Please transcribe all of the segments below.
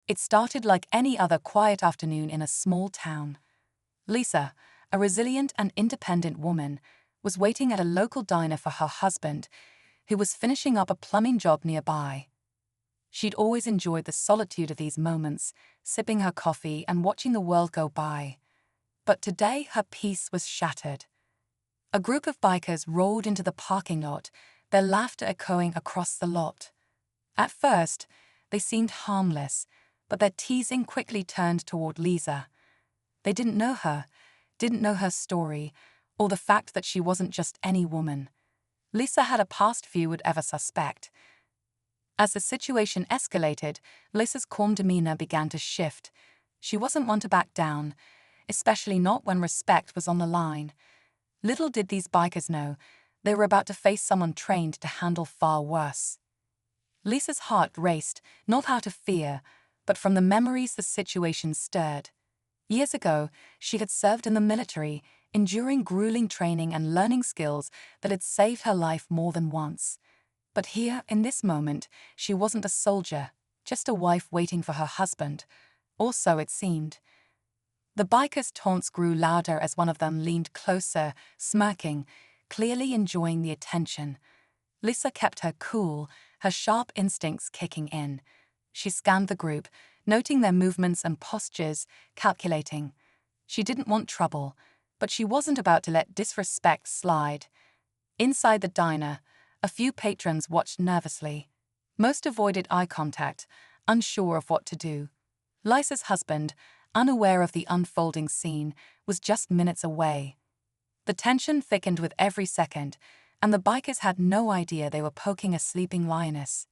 It started like any other quiet afternoon in a small town. Lisa, a resilient and independent woman, was waiting at a local diner for her husband, who was finishing up a plumbing job nearby. She'd always enjoyed the solitude of these moments, sipping her coffee and watching the world go by. But today her peace was shattered. A group of bikers rolled into the parking lot, their laughter echoing across the lot. At first, they seemed harmless, but their teasing quickly turned toward Lisa. They didn't know her story, or the fact that she wasn't just any woman. Lisa had a past few would ever suspect. As the situation escalated, Lisa's calm demeanor began to shift. She wasn't one to back down, especially not when respect was on the line. Little did these bikers know, they were about to face someone trained to handle far worse. Lisa's heart raced, not out of fear, but from the memories the situation stirred. Years ago, she had served in the military, enduring grueling training and learning skills that had saved her life more than once. But here, in this moment, she wasn't a soldier, just a wife waiting for her husband. Or so it seemed. The bikers' taunts grew louder as one of them leaned closer, smirking, clearly enjoying the attention. Lisa kept her cool, her sharp instincts kicking in. She scanned the group, noting their movements and postures, calculating. She didn't want trouble, but she wasn't about to let disrespect slide. Inside the diner, a few patrons watched nervously. Most avoided eye contact, unsure of what to do. Lisa's husband, unaware of the unfolding scene, was just minutes away. The tension thickened with every second, and the bikers had no idea they were poking a sleeping lioness.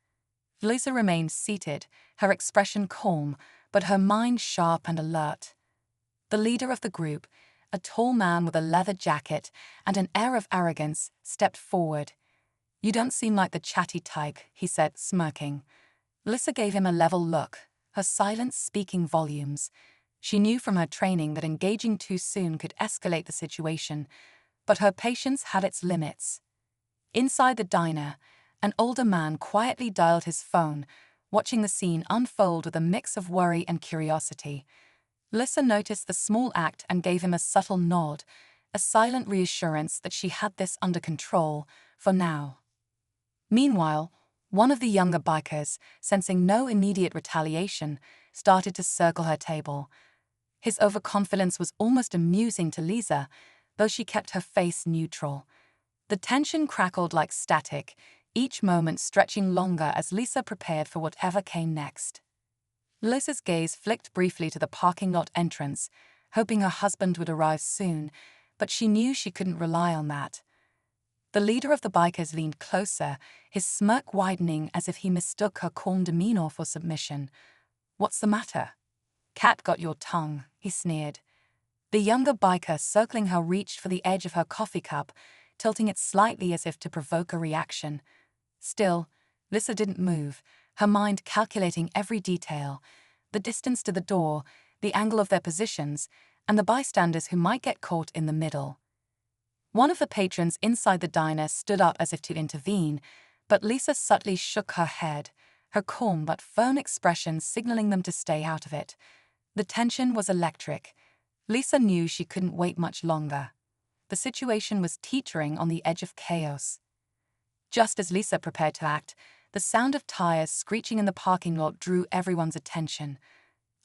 Lisa remained seated, her expression calm, but her mind sharp and alert. The leader of the group, a tall man with a leather jacket and an air of arrogance, stepped forward. "You don't seem like the chatty type," he said, smirking. Lisa gave him a level look, her silence speaking volumes. She knew from her training that engaging too soon could escalate the situation, but her patience had its limits. Inside the diner, an older man quietly dialed his phone, watching the scene unfold with a mix of worry and curiosity. Lisa noticed the small act and gave him a subtle nod, a silent reassurance that she had this under control, for now. Meanwhile, one of the younger bikers, sensing no immediate retaliation, started to circle her table. His overconfidence was almost amusing to Lisa, though she kept her face neutral. The tension crackled like static, each moment stretching longer as Lisa prepared for whatever came next. Lisa's gaze flicked briefly to the parking lot entrance, hoping her husband would arrive soon, but she knew she couldn't rely on that. The leader of the bikers leaned closer, his smirk widening as if he mistook her calm demeanor for submission. "What's the matter?" "Cat got your tongue," he sneered. The younger biker circling her reached for the edge of her coffee cup, tilting it slightly as if to provoke a reaction. Still, Lisa didn't move, her mind calculating every detail, the distance to the door, the angle of their positions, and the bystanders who might get caught in the middle. One of the patrons inside the diner stood up as if to intervene, but Lisa subtly shook her head, her calm but firm expression signaling them to stay out of it. The tension was electric. Lisa knew she couldn't wait much longer. The situation was teetering on the edge of chaos. Just as Lisa prepared to act, the sound of tires screeching in the parking lot drew everyone's attention.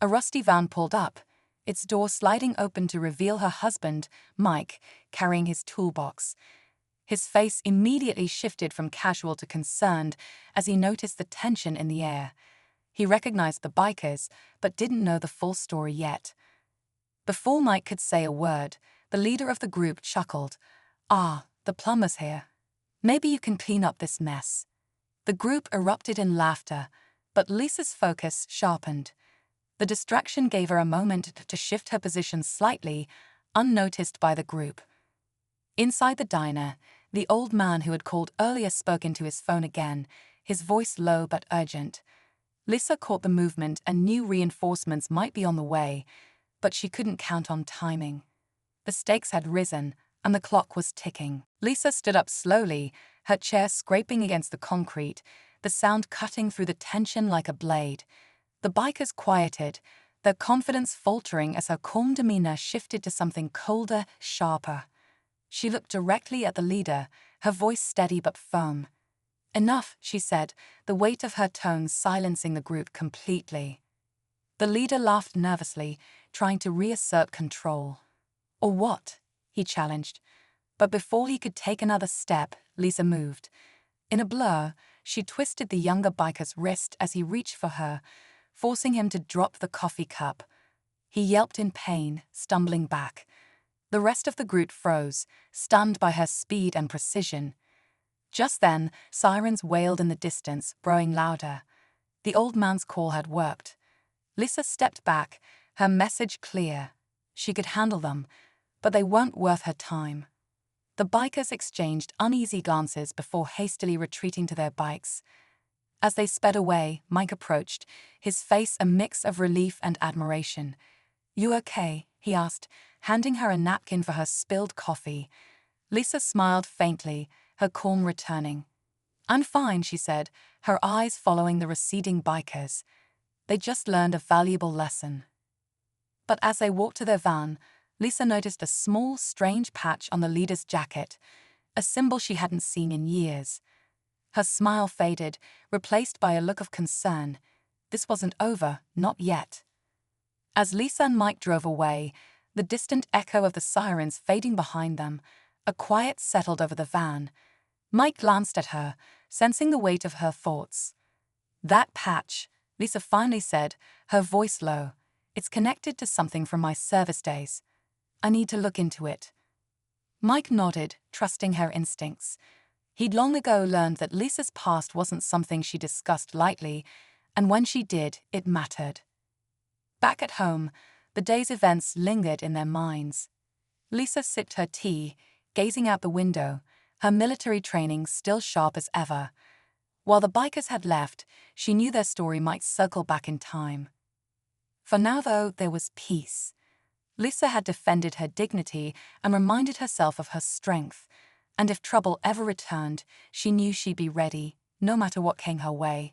A rusty van pulled up, its door sliding open to reveal her husband, Mike, carrying his toolbox. His face immediately shifted from casual to concerned as he noticed the tension in the air. He recognized the bikers, but didn't know the full story yet. Before Mike could say a word, the leader of the group chuckled. "Ah, the plumber's here. Maybe you can clean up this mess." The group erupted in laughter, but Lisa's focus sharpened. The distraction gave her a moment to shift her position slightly, unnoticed by the group. Inside the diner, the old man who had called earlier spoke into his phone again, his voice low but urgent. Lisa caught the movement and knew reinforcements might be on the way, but she couldn't count on timing. The stakes had risen, and the clock was ticking. Lisa stood up slowly, her chair scraping against the concrete, the sound cutting through the tension like a blade. The bikers quieted, their confidence faltering as her calm demeanor shifted to something colder, sharper. She looked directly at the leader, her voice steady but firm. "Enough," she said, the weight of her tone silencing the group completely. The leader laughed nervously, trying to reassert control. "Or what?" he challenged. But before he could take another step, Lisa moved. In a blur, she twisted the younger biker's wrist as he reached for her, forcing him to drop the coffee cup. He yelped in pain, stumbling back. The rest of the group froze, stunned by her speed and precision. Just then, sirens wailed in the distance, growing louder. The old man's call had worked. Lisa stepped back, her message clear. She could handle them, but they weren't worth her time. The bikers exchanged uneasy glances before hastily retreating to their bikes. As they sped away, Mike approached, his face a mix of relief and admiration. "You okay?" he asked, handing her a napkin for her spilled coffee. Lisa smiled faintly, her calm returning. "I'm fine," she said, her eyes following the receding bikers. They just learned a valuable lesson. But as they walked to their van, Lisa noticed a small, strange patch on the leader's jacket, a symbol she hadn't seen in years. Her smile faded, replaced by a look of concern. This wasn't over, not yet. As Lisa and Mike drove away, the distant echo of the sirens fading behind them, a quiet settled over the van. Mike glanced at her, sensing the weight of her thoughts. "That patch," Lisa finally said, her voice low. "It's connected to something from my service days. I need to look into it." Mike nodded, trusting her instincts. He'd long ago learned that Lisa's past wasn't something she discussed lightly, and when she did, it mattered. Back at home, the day's events lingered in their minds. Lisa sipped her tea, gazing out the window, her military training still sharp as ever. While the bikers had left, she knew their story might circle back in time. For now, though, there was peace. Lisa had defended her dignity and reminded herself of her strength, and if trouble ever returned, she knew she'd be ready, no matter what came her way.